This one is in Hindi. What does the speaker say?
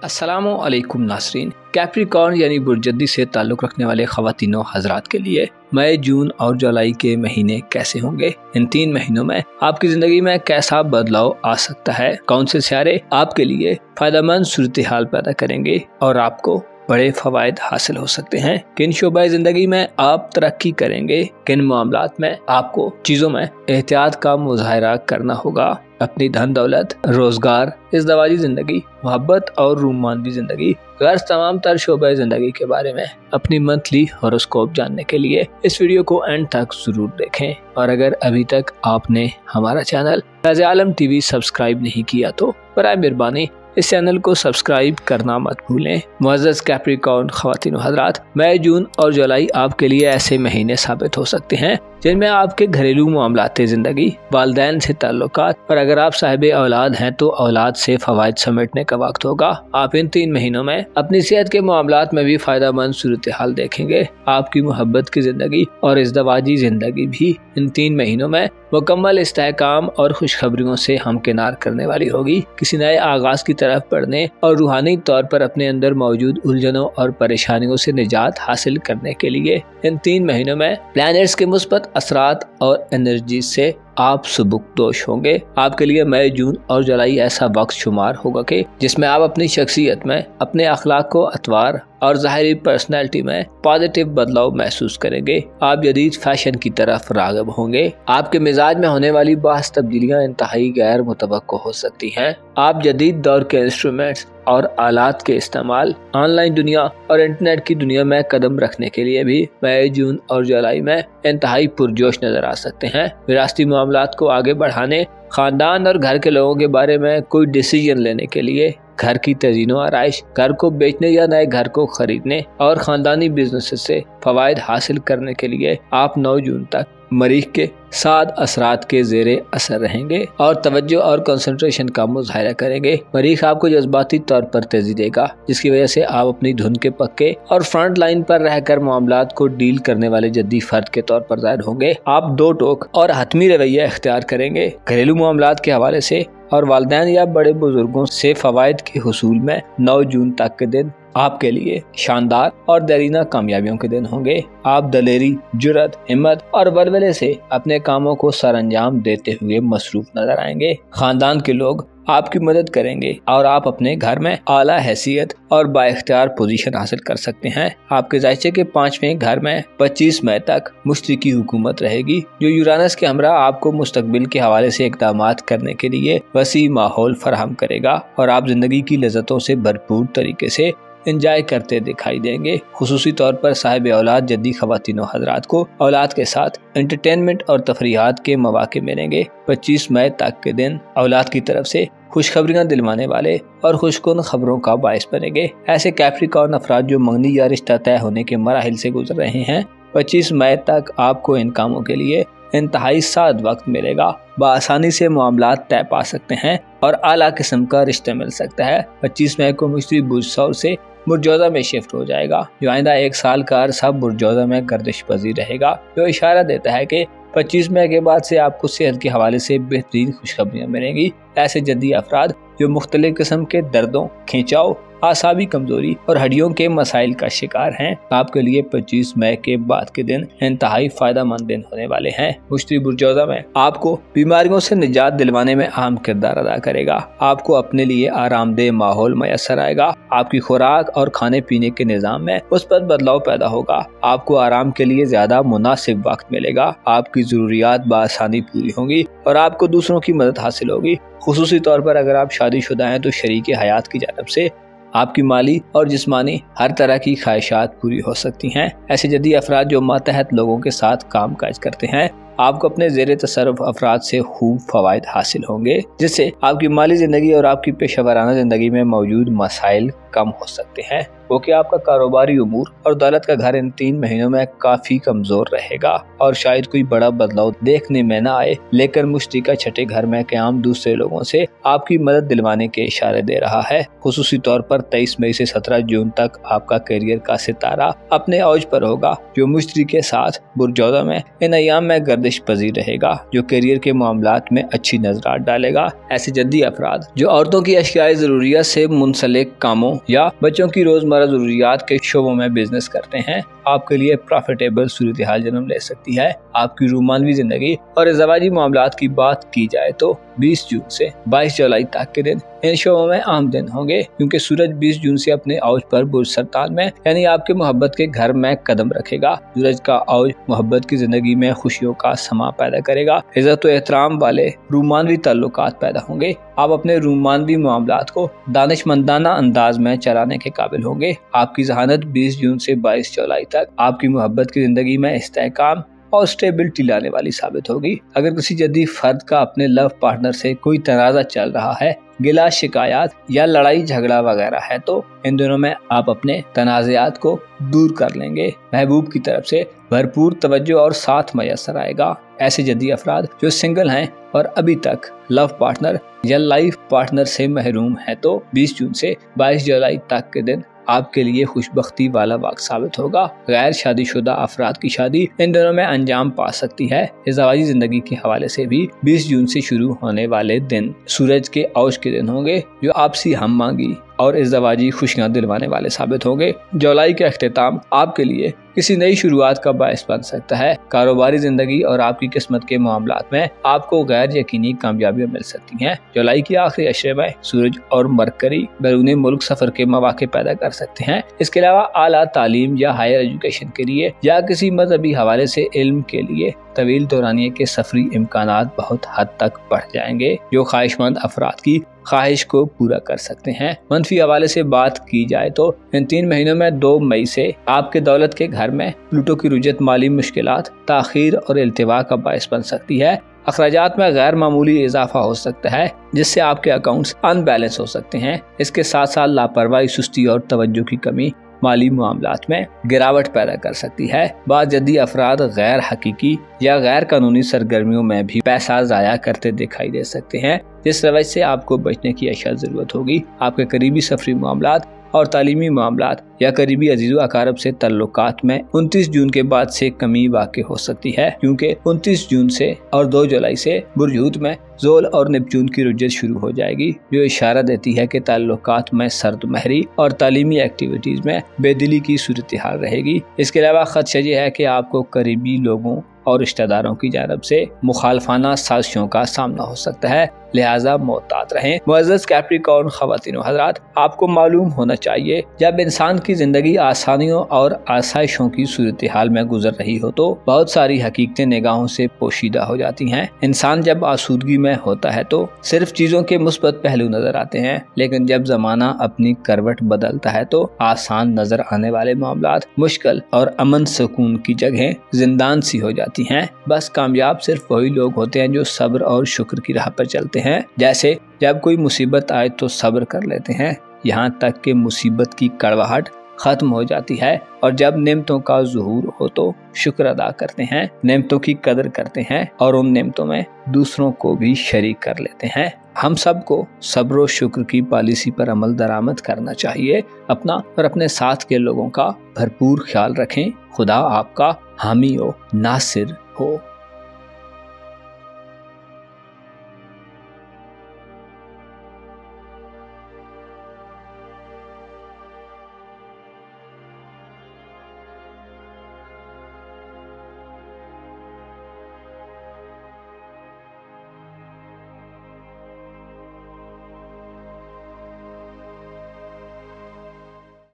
अस्सलामुअलैकुम नासरीन। कैप्रिकॉर्न यानी बुर्जदी से ताल्लुक़ रखने वाले ख़वातीनो हज़रात के लिए मई, जून और जुलाई के महीने कैसे होंगे। इन 3 महीनों में आपकी ज़िंदगी में कैसा बदलाव आ सकता है, कौन से सियारे आपके लिए फ़ायदेमंद सूरत हाल पैदा करेंगे और आपको बड़े फ़वाइद हासिल हो सकते हैं। किन शोबे ज़िंदगी में आप तरक्की करेंगे, किन मामलात में आपको चीज़ों में एहतियात का मुज़ाहरा करना होगा। अपनी धन दौलत, रोजगार, इज़्दवाजी ज़िंदगी, मोहब्बत और रूमानवी ज़िंदगी, गर्ज तमाम तर शोबे ज़िंदगी के बारे में अपनी मंथली हॉरोस्कोप जानने के लिए इस वीडियो को एंड तक ज़रूर देखें। और अगर अभी तक आपने हमारा चैनल ताज़े आलम टीवी सब्सक्राइब नहीं किया तो बराए मेहरबानी इस चैनल को सब्सक्राइब करना मत भूलें। मुअज़्ज़ज़ कैप्रिकॉर्न ख़वातीनो हज़रात, मई, जून और जुलाई आपके लिए ऐसे महीने साबित हो सकते हैं जिनमें आपके घरेलू मामलाते ज़िंदगी, वालिदैन से ताल्लुकात और अगर आप साहिब औलाद हैं तो औलाद से फ़वाइद समेटने का वक्त होगा। आप इन 3 महीनों में अपनी सेहत के मामलात में भी फ़ायदेमंद सूरत हाल देखेंगे। आपकी मोहब्बत की ज़िंदगी और इज़्दवाजी ज़िंदगी भी इन 3 महीनों में मुकम्मल इस्तेहकाम और खुशखबरियों से हमकिनार करने वाली होगी। किसी नए आगाज़ की तरफ बढ़ने और रूहानी तौर पर अपने अंदर मौजूद उलझनों और परेशानियों से निजात हासिल करने के लिए इन 3 महीनों में प्लैनेट्स के मुस्बत असरात और एनर्जी से आप सुबुकदोश होंगे। आपके लिए मई, जून और जुलाई ऐसा वक्त शुमार होगा कि जिसमें आप अपनी शख्सियत में, अपने अखलाक को अतवार और ज़ाहिरी पर्सनैलिटी में पॉजिटिव बदलाव महसूस करेंगे। आप जदीद फैशन की तरफ राग़िब होंगे। आपके मिजाज में होने वाली बास तब्दीलियाँ इंतहाई गैर मुतवक्को हो सकती हैं। आप जदीद दौर के इंस्ट्रूमेंट्स और आलात के इस्तेमाल, ऑनलाइन दुनिया और इंटरनेट की दुनिया में कदम रखने के लिए भी मई, जून और जुलाई में इंतहाई पुरजोश नजर आ सकते हैं। विरासती मामलात को आगे बढ़ाने, खानदान और घर के लोगों के बारे में कोई डिसीजन लेने के लिए, घर की तज़ीनो आराइश, घर को बेचने या नए घर को खरीदने और खानदानी बिजनेस से फवायद हासिल करने के लिए आप 9 जून तक मरीख के 7 असरात के ज़ेरे असर रहेंगे और तवज्जो और कंसंट्रेशन का मुज़ाहरा करेंगे। मरीख आपको जज्बाती तौर पर तेजी देगा, जिसकी वजह से आप अपनी धुन के पक्के और फ्रंट लाइन पर रहकर मामलात को डील करने वाले जद्दी फर्द के तौर पर ज़ाहिर होंगे। आप 2 टोक और हतमी रवैया इख्तियार करेंगे। घरेलू मामलात के हवाले से और वालिदैन या बड़े बुजुर्गों से फवायद के हुसूल में 9 जून तक के दिन आपके लिए शानदार और दरीना कामयाबियों के दिन होंगे। आप दलेरी, जुर्रत, हिम्मत और वलवले से अपने कामों को सरअंजाम देते हुए मसरूफ नजर आएंगे। खानदान के लोग आपकी मदद करेंगे और आप अपने घर में आला हैसियत और बाइख्तियार पोजीशन हासिल कर सकते हैं। आपके जायचे के 5वें घर में 25 मई तक मुश्तरकी हुकूमत रहेगी, जो यूरानस के हमरा आपको मुस्तकबिल के हवाले से इक़दामात करने के लिए वसी माहौल फराहम करेगा और आप जिंदगी की लज़्ज़तों से भरपूर तरीके से एंजॉय करते दिखाई देंगे। खुसूसी तौर पर साहिब औलाद जद्दी ख़वातीनो हज़रात को औलाद के साथ एंटरटेनमेंट और तफरीहात के मौके मिलेंगे। 25 मई तक के दिन औलाद की तरफ से खुशखबरियाँ दिलवाने वाले और खुशकुन खबरों का बायस बनेंगे। ऐसे कैप्रिकॉर्न अफराद जो मंगनी या रिश्ता तय होने के मराहिल से गुजर रहे हैं, 25 मई तक आपको इन कामों के लिए इंतहाई साद वक्त मिलेगा। बआसानी से मामलात तय पा सकते हैं और आला किस्म का रिश्ता मिल सकता है। 25 मई को मुश्तरी बुर्जसौर से बुर्जौजा में शिफ्ट हो जाएगा, जो आइंदा 1 साल का अरसा बुर्जौजा में गर्दिश पजीर रहेगा, जो इशारा देता है कि 25 मई के बाद से आपको सेहत के हवाले से बेहतरीन खुशखबरियाँ मिलेंगी। ऐसे जद्दी अफराद जो मुख्तलिफ किस्म के दर्दों, खिंचाव, आसाबी कमजोरी और हड्डियों के मसाइल का शिकार हैं, आपके लिए 25 मई के बाद के दिन इंतहाई फायदेमंद दिन होने वाले हैं। मुश्तरी बुर्जौजा में आपको बीमारियों से निजात दिलवाने में अहम किरदार अदा करेगा। आपको अपने लिए आरामदेह माहौल मैसर आएगा। आपकी खुराक और खाने पीने के निज़ाम में मुस्बत बदलाव पैदा होगा। आपको आराम के लिए ज्यादा मुनासिब वक्त मिलेगा। आपकी जरूरियात बआसानी पूरी होंगी और आपको दूसरों की मदद हासिल होगी। खुसूसी तौर पर अगर आप शादीशुदा हैं तो शरीके हयात की जानब से आपकी माली और जिस्मानी हर तरह की ख्वाहिशात पूरी हो सकती हैं। ऐसे जद्दी अफराद जो मातहत लोगों के साथ काम काज करते हैं, आपको अपने ज़ेरे तसर्रुफ अफराद से खूब फवायद हासिल होंगे, जिससे आपकी माली ज़िंदगी और आपकी पेशा वराना ज़िंदगी में मौजूद मसाइल कम हो सकते हैं। वो कि आपका कारोबारी उमूर और दौलत का घर इन 3 महीनों में काफी कमजोर रहेगा और शायद कोई बड़ा बदलाव देखने में ना आए, लेकिन मुश्तरी का छठे घर में क़याम दूसरे लोगों से आपकी मदद दिलवाने के इशारे दे रहा है। खुसूसी तौर पर 23 मई से 17 जून तक आपका करियर का सितारा अपने औज पर होगा, जो मुश्तरी के साथ बुर्जौदा में इन अयाम में गर्दिश पजीर रहेगा, जो करियर के मामलात में अच्छी नजरात डालेगा। ऐसे जद्दी अफराद जो औरतों की अशियाई जरूरियात से मुंसलिक कामों या बच्चों की रोजमर्रा जरूरियात के शोबों में बिजनेस करते हैं, आपके लिए प्रॉफिटेबल सूरत हाल जन्म ले सकती है। आपकी रूमानवी जिंदगी और इज़्ज़वाजी मामलात की बात की जाए तो 20 जून से 22 जुलाई तक के दिन इन शोबों में आम दिन होंगे, क्योंकि सूरज 20 जून से अपने औज पर बुर्ज सरतान में यानी आपके मोहब्बत के घर में कदम रखेगा। सूरज का औज मोहब्बत की जिंदगी में खुशियों का समा पैदा करेगा। इज्जत और एहतराम वाले रूमानवी ताल्लुकात पैदा होंगे। आप अपने रूमानवी मामलात को दानिशमंदाना अंदाज में चलाने के काबिल होंगे। आपकी जहानत 20 जून से 22 जुलाई तक आपकी मोहब्बत की जिंदगी में इस्तेहकाम और स्टेबिलिटी लाने वाली साबित होगी। अगर किसी जद्दी फर्द का अपने लव पार्टनर से कोई तनाज़ा चल रहा है, गिला शिकायत या लड़ाई झगड़ा वगैरह है, तो इन दिनों में आप अपने तनाज़ात को दूर कर लेंगे। महबूब की तरफ से भरपूर तवज्जो और साथ मयसर आएगा। ऐसे जद्दी अफराद जो सिंगल हैं और अभी तक लव पार्टनर या लाइफ पार्टनर से महरूम है, तो 20 जून से 22 जुलाई तक के दिन आपके लिए खुशबख्ती वाला वक्त साबित होगा। गैर शादीशुदा अफराद की शादी इन दिनों में अंजाम पा सकती है। इज़्ज़वाजी जिंदगी के हवाले से भी 20 जून से शुरू होने वाले दिन सूरज के औज के दिन होंगे, जो आपसी हम मांगी और इज़्ज़वाजी खुशियां दिलवाने वाले साबित होंगे। जुलाई का अख्तिताम आपके लिए किसी नई शुरुआत का बायस बन सकता है। कारोबारी जिंदगी और आपकी किस्मत के मामलात में आपको गैर यकीनी कामयाबियां मिल सकती हैं। जुलाई के आखिरी अशरे में सूरज और मरकरी बैरून मुल्क सफर के मौके पैदा कर सकते हैं। इसके अलावा आला तालीम या हायर एजुकेशन के लिए या किसी मजहबी हवाले से इल्म के लिए तवील दौरानिये के सफरी इम्कानात बहुत हद तक बढ़ जाएंगे, जो ख्वाहिशमंद अफराद की ख्वाहिश को पूरा कर सकते हैं। मनफी हवाले से बात की जाए तो इन 3 महीनों में 2 मई से आपके दौलत के घर में प्लूटो की रुजत माली मुश्किलात, ताखीर और इल्तिवा का बायस बन सकती है। अखराजात में गैर मामूली इजाफा हो सकता है, जिससे आपके अकाउंट्स अनबैलेंस हो सकते हैं। इसके साथ साथ लापरवाही, सुस्ती और तवज्जो की कमी माली मामलात में गिरावट पैदा कर सकती है। बाद जद्दी अफराद गैर हकीकी या गैर कानूनी सरगर्मियों में भी पैसा जाया करते दिखाई दे सकते हैं, जिस रवैये से आपको बचने की अशद जरूरत होगी। आपके करीबी सफरी मामलात और तालीमी मामलात या करीबी अजीज़ो अकारब से तल्लुकात में 29 जून के बाद से कमी वाक़ई हो सकती है, क्योंकि 29 जून से और 2 जुलाई से बुर्ज हूत में ज़ोल और नेपच्यून की रुजत शुरू हो जाएगी, जो इशारा देती है कि ताल्लुकात में सर्द महरी और तालीमी एक्टिविटीज़ में बेदिली की सूरत हाल रहेगी। इसके अलावा खदशा यह है कि आपको करीबी लोगों और रिश्तेदारों की जानब से मुखालफाना साजिशों का सामना हो सकता है, लिहाजा मोहतात रहें। मुअज़्ज़ज़ कैप्रिकॉर्न ख़वातीन व हज़रात, आपको मालूम होना चाहिए जब इंसान की ज़िंदगी आसानियों और आसाइशों की सूरत हाल में गुजर रही हो तो बहुत सारी हकीकतें निगाहों से पोशीदा हो जाती हैं। इंसान जब आसूदगी में होता है तो सिर्फ चीज़ों के मुस्बत पहलू नजर आते हैं, लेकिन जब ज़माना अपनी करवट बदलता है तो आसान नजर आने वाले मामलात मुश्किल और अमन सुकून की जगह जिंदान सी हो जाती हैं। बस कामयाब सिर्फ वही लोग होते हैं जो सब्र और शुक्र की राह पर चलते हैं। जैसे जब कोई मुसीबत आए तो सब्र कर लेते हैं, यहाँ तक कि मुसीबत की कड़वाहट खत्म हो जाती है, और जब नेमतों का ज़ुहूर हो तो शुक्र अदा करते हैं, नेमतों की कदर करते हैं और उन नेमतों में दूसरों को भी शरीक कर लेते हैं। हम सबको सब्र और शुक्र की पॉलिसी पर अमल दरामद करना चाहिए। अपना और अपने साथ के लोगों का भरपूर ख्याल रखें। खुदा आपका हामी हो, नासिर हो।